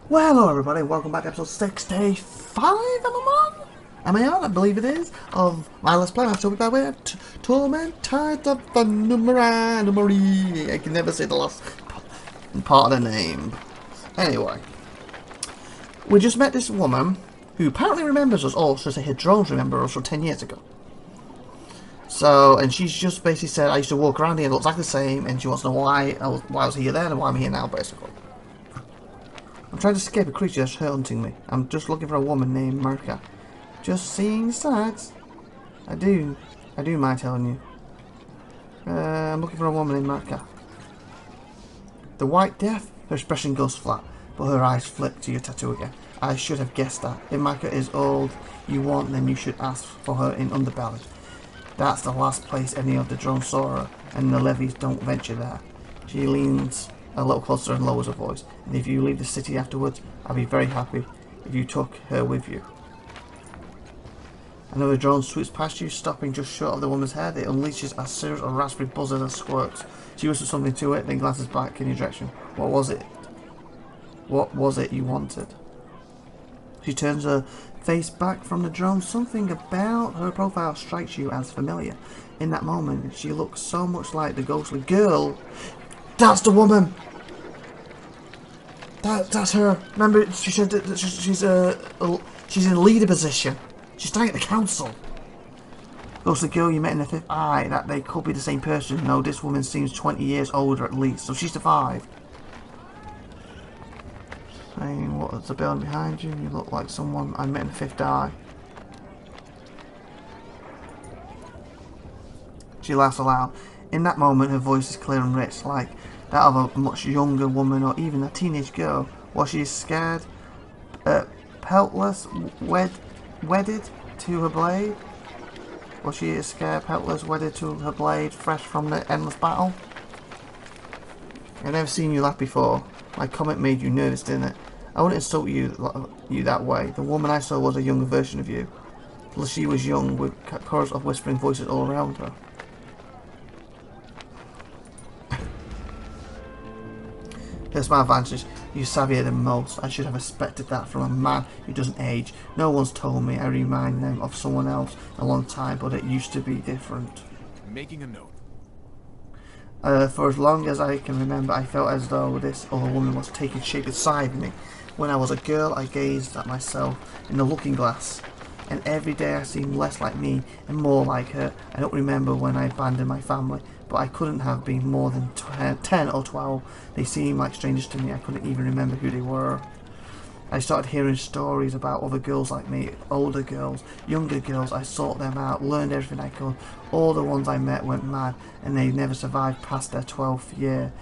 Well, hello everybody, welcome back to episode 65, Am I on? I believe it is, of my Let's Play. I'm still back with Torment Tides of Numenera. I can never say the last part of the name. Anyway, we just met this woman who apparently remembers us all, so her drones remember us from 10 years ago. So, and she's just basically said, I used to walk around here, it looks like the same, and she wants to know why I was here then and why I'm here now, basically. I'm trying to escape a creature that's hunting me. I'm just looking for a woman named Merca. Just seeing sights. I do mind telling you. I'm looking for a woman named Merca. The White Death? Her expression goes flat, but her eyes flick to your tattoo again. I should have guessed that. If Merca is all you want, then you should ask for her in Underbelly. That's the last place any of the drones saw her, and the levies don't venture there. She leans a little closer and lowers her voice. And if you leave the city afterwards, I'll be very happy if you took her with you. Another drone swoops past you, stopping just short of the woman's head. It unleashes a series of raspberry buzzers and squirks. She whispers something to it, then glances back in your direction. What was it? What was it you wanted? She turns her face back from the drone. Something about her profile strikes you as familiar. In that moment, she looks so much like the ghostly girl. That's the woman! That's her. Remember, she said that she's in a leader position. She's staying at the council. Ghostly girl you met in the fifth eye. That they could be the same person. No, this woman seems 20 years older at least, so she survived. Saying, what's the building behind you? You look like someone I met in the fifth eye. She laughs aloud. In that moment, her voice is clear and rich, like that of a much younger woman or even a teenage girl. Was she scared, peltless, wedded to her blade? Was she scared, peltless, wedded to her blade, fresh from the endless battle? I've never seen you laugh before. My comment made you nervous, didn't it? I wouldn't insult you that way. The woman I saw was a younger version of you. She was young, with a chorus of whispering voices all around her. Here's my advantage. You're savvier than most. I should have expected that from a man who doesn't age. No one's told me. I remind them of someone else a long time, but it used to be different. Making a note. For as long as I can remember, I felt as though this other woman was taking shape inside me. When I was a girl, I gazed at myself in the looking glass, and every day I seemed less like me and more like her. I don't remember when I abandoned my family, but I couldn't have been more than 10 or 12. They seemed like strangers to me. I couldn't even remember who they were. I started hearing stories about other girls like me, older girls, younger girls. I sought them out, learned everything I could. All the ones I met went mad, and they never survived past their 12th year.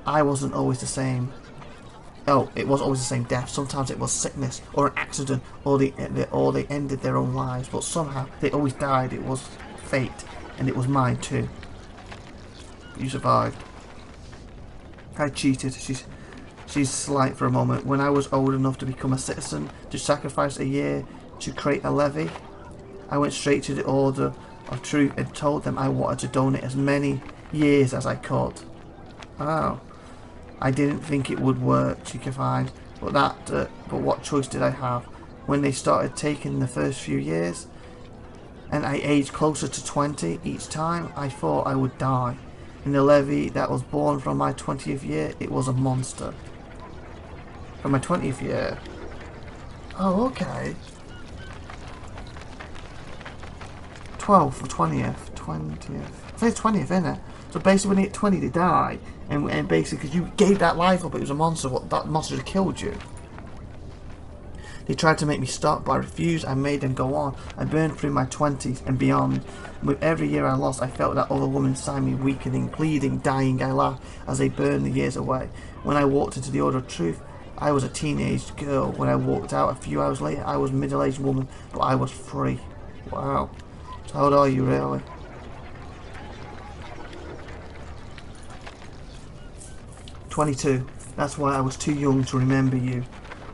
I wasn't always the same. Oh, it was always the same death. Sometimes it was sickness or an accident, or they ended their own lives. But somehow they always died. It was fate, and it was mine too. You survived. I cheated. She's slight for a moment. When I was old enough to become a citizen, to sacrifice a year to create a levy, I went straight to the Order of Truth and told them I wanted to donate as many years as I could. Oh. I didn't think it would work, she confined, but what choice did I have? When they started taking the first few years, and I aged closer to 20 each time, I thought I would die. In the levy that was born from my 20th year, it was a monster. From my 20th year? Oh, okay. 12th or 20th? 20th. I think it's 20th, isn't it? So basically when they hit 20 they die, and basically because you gave that life up, it was a monster, that monster had killed you. They tried to make me stop, but I refused. I made them go on. I burned through my 20s and beyond. With every year I lost, I felt that other woman inside me weakening, bleeding, dying. I laughed as they burned the years away. When I walked into the Order of Truth, I was a teenage girl. When I walked out a few hours later, I was a middle-aged woman, but I was free. Wow. So how old are you really? 22. That's why I was too young to remember you.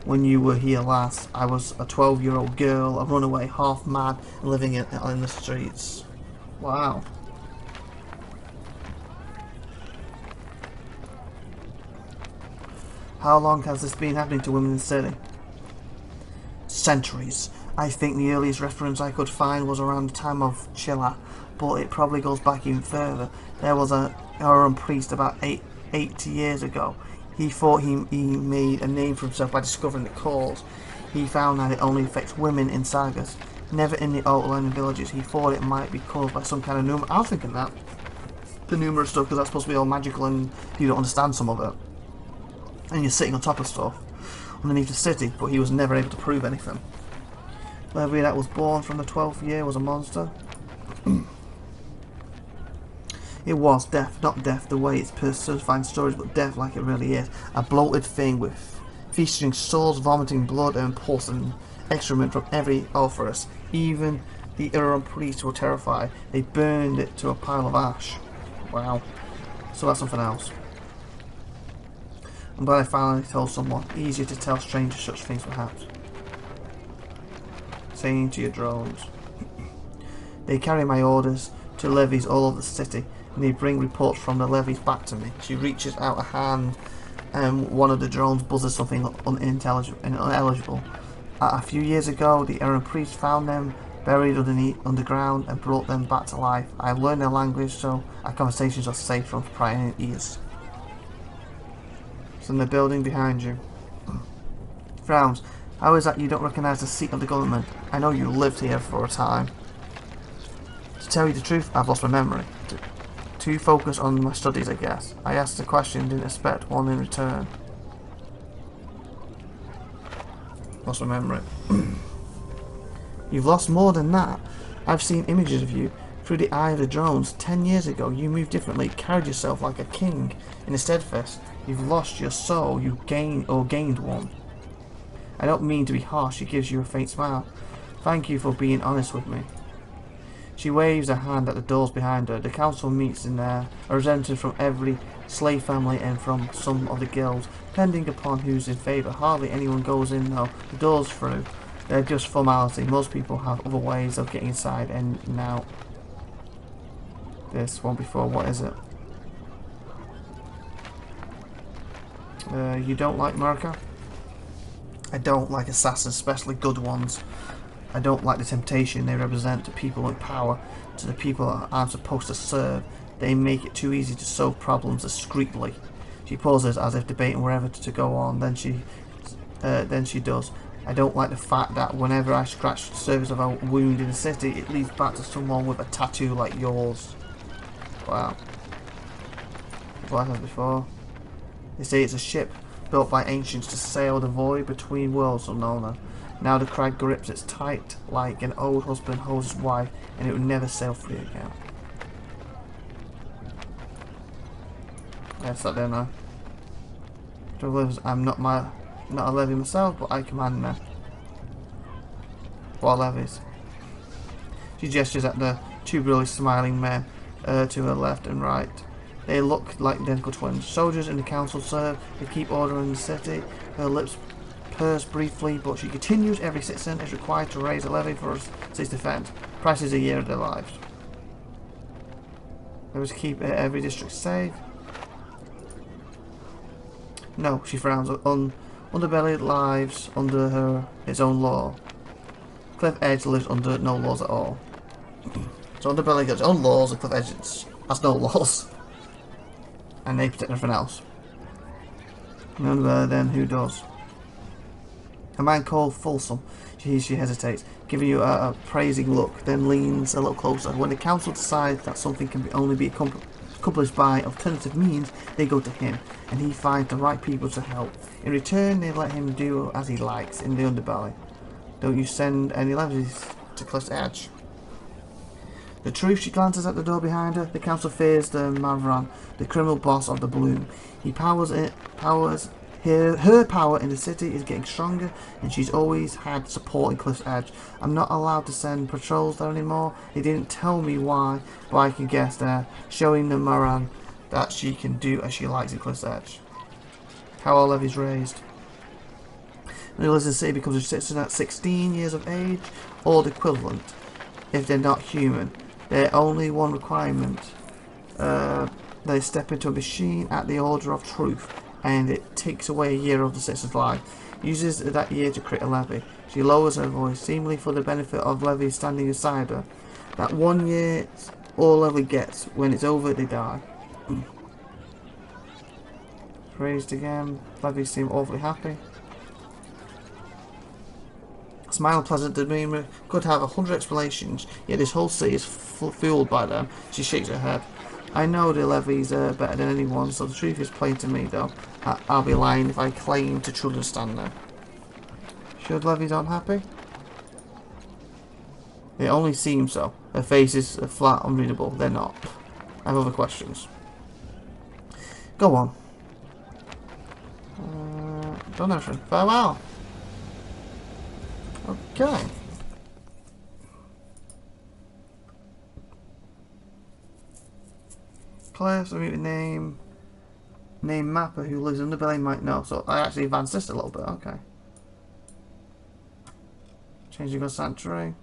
When you were here last, I was a 12-year-old girl, a runaway, half mad, living in the streets. Wow. How long has this been happening to women in the city? Centuries. I think the earliest reference I could find was around the time of Chilla, but it probably goes back even further. There was our own priest about 80 years ago. He thought he made a name for himself by discovering the cause. He found that it only affects women in sagas, never in the outlying villages. He thought it might be caused by some kind of pneuma. I was thinking that. The pneuma stuff, because that's supposed to be all magical and you don't understand some of it. And you're sitting on top of stuff underneath the city, but he was never able to prove anything. Levy that was born from the 12th year was a monster. It was death, not death the way it's personifying stories, but death like it really is. A bloated thing with featuring sores, vomiting blood and pus and excrement from every orifice. Even the Urim priests were terrified. They burned it to a pile of ash. Wow. So that's something else. I'm glad I finally told someone. Easier to tell strangers such things perhaps. Saying to your drones. They carry my orders to levies all over the city, and they bring reports from the levies back to me. She reaches out a hand and one of the drones buzzes something unintelligible. A few years ago, the Urim priest found them buried underground and brought them back to life. I learned their language, so our conversations are safe from prying ears. It's in the building behind you. Frowns. How is that you don't recognise the seat of the government? I know you lived here for a time. To tell you the truth, I've lost my memory. Too focused on my studies, I guess. I asked a question, didn't expect one in return. Lost my memory. You've lost more than that. I've seen images of you through the eye of the drones. 10 years ago, you moved differently, carried yourself like a king. In a steadfast, you've lost your soul. You gained one. I don't mean to be harsh. She gives you a faint smile. Thank you for being honest with me. She waves a hand at the doors behind her. The council meets in there, a representative from every slave family and from some of the guilds, depending upon who's in favour. Hardly anyone goes in though. The doors through. They're just formality. Most people have other ways of getting inside and now. This one before, what is it? You don't like America? I don't like assassins, especially good ones. I don't like the temptation they represent to people in power, to the people I'm supposed to serve. They make it too easy to solve problems discreetly. She pauses as if debating wherever to go on, then she does. I don't like the fact that whenever I scratch the surface of a wound in the city, it leads back to someone with a tattoo like yours. Wow. What happened before? They say it's a ship built by ancients to sail the void between worlds unknown. Now the crag grips its tight like an old husband holds his wife, and it would never sail free again. Yes, I don't know. I'm not a levy myself, but I command them. What levies? She gestures at the two brilliant smiling men to her left and right. They look like identical twins. Soldiers in the council serve. They keep order in the city. Her lips purse briefly, but she continues. Every citizen is required to raise a levy for its defence. Prices a year of their lives. There is to keep every district safe. No, she frowns. Underbelly lives under its own law. Cliff Edge lives under no laws at all. So Underbelly got its own laws, and Cliff Edge has no laws. And they protect everything else. And then who does? A man called Folsom. She hesitates, giving you a praising look, then leans a little closer. When the council decides that something can only be accomplished by alternative means, they go to him, and he finds the right people to help. In return, they let him do as he likes in the underbelly. Don't you send any levies to Cliff's Edge? The truth, she glances at the door behind her. The council fears the Mavran, the criminal boss of the Bloom. Her power in the city is getting stronger, and she's always had support in Cliff's Edge. I'm not allowed to send patrols there anymore. They didn't tell me why, but I can guess they're showing the Mavran that she can do as she likes in Cliff's Edge. How are levies raised? When he lives in the city, becomes a citizen at 16 years of age, or the equivalent, if they're not human. There's only one requirement. They step into a machine at the order of truth. and it takes away a year of the citizen's life. Uses that year to create a levy. She lowers her voice, seemingly for the benefit of levy standing beside her. That 1 year all levy gets. When it's over, they die. Praised again. Levies seem awfully happy. Smile, pleasant demeanour could have 100 explanations, yet this whole city is fueled by them. She shakes her head. I know the levies are better than anyone, so the truth is plain to me, though. I'll be lying if I claim to truly understand them. Should levies unhappy? It only seems so. Their faces are flat, unreadable. They're not. I have other questions. Go on. Done everything. Farewell. Okay. Claire, so name Mapper, who lives in the Underbelly, might know. So I actually advanced this a little bit. Okay. Changing our sanctuary.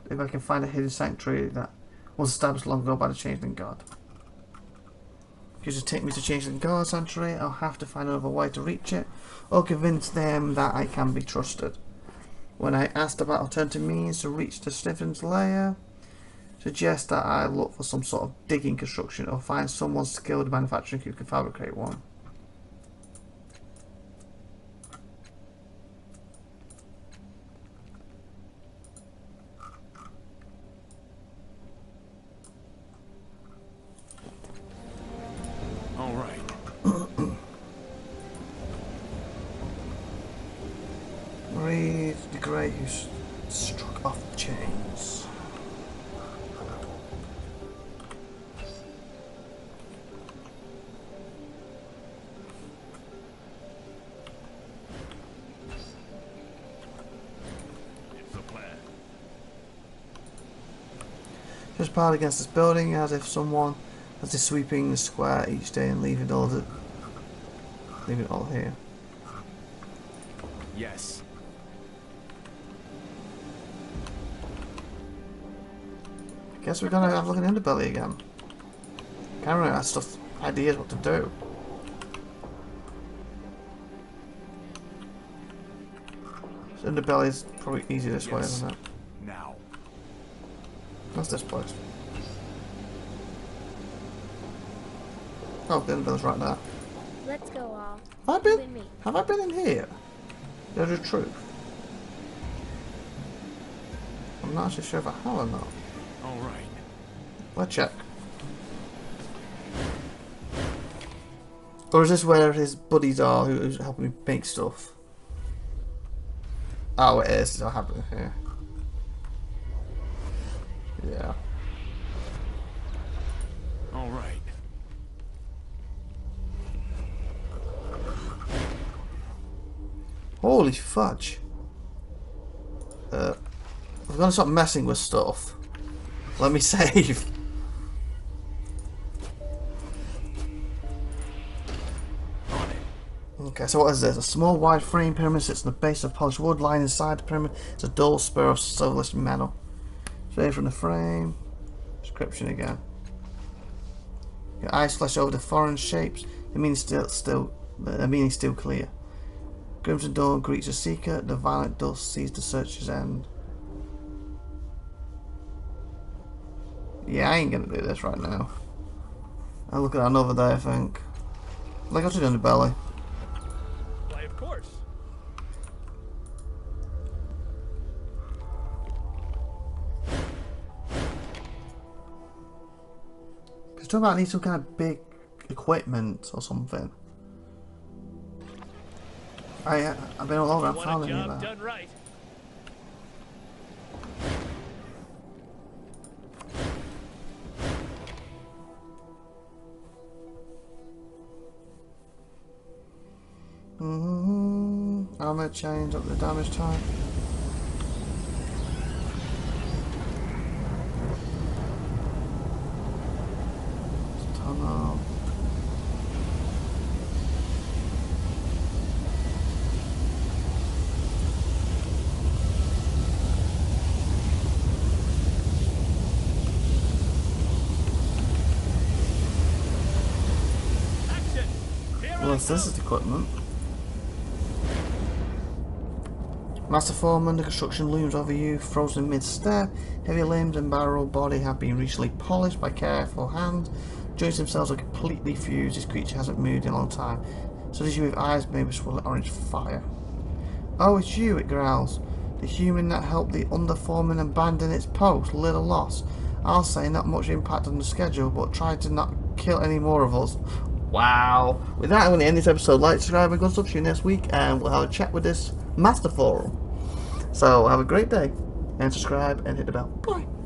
If I can find a hidden sanctuary that was established long ago by the Changeling God. If you just take me to Changeling God sanctuary, I'll have to find another way to reach it, or convince them that I can be trusted. When I asked about alternative means to reach the Sniffen's lair, suggest that I look for some sort of digging construction or find someone skilled in manufacturing who can fabricate one. All right. Read the Grey who struck off the chains. It's a plan. Just piled against this building as if someone was just sweeping the square each day and leaving it all here. Yes. Guess we're gonna have a look at Underbelly again. Can't remember that stuff. Ideas what to do. So Underbelly's probably easy this way, isn't it? Now. What's this place? Oh, the Underbelly's right there. Let's go all. Have I been in here? There's a truth. I'm not actually sure if I have or not. All right. Let's check. Or is this where his buddies are who's helping me make stuff? Oh, it is. I have it here. Yeah. All right. Holy fudge. We're gonna stop messing with stuff. Let me save. Okay, so what is this? A small wide frame pyramid sits on the base of polished wood. Lying inside the pyramid is a dull spur of silverless metal. Straight from the frame. Description again. Your eyes flash over the foreign shapes. The meaning still clear. Crimson Dawn greets a seeker. The violent dust sees the searcher's end. Yeah, I ain't gonna do this right now. I'll look at that another day, I think. Like I should do Underbelly. Why, of course. Because talking about I need some kind of big equipment or something. I've been all over. I found any of that. Done right. Armor change up the damage type. Tunnel. guess this is the equipment. Master Foreman, the construction looms over you, frozen mid-step. Heavy limbs and barrel body have been recently polished by careful hand. Joints themselves are completely fused. This creature hasn't moved in a long time. So does you with eyes made with swirling orange fire. Oh, it's you, it growls. The human that helped the underforeman abandon its post. Little loss. I'll say not much impact on the schedule, but try to not kill any more of us. Wow. With that, I'm going to end this episode. Like, subscribe, and good stuff. See you next week, and we'll have a chat with this Master Forum. So, have a great day, and subscribe, and hit the bell. Bye.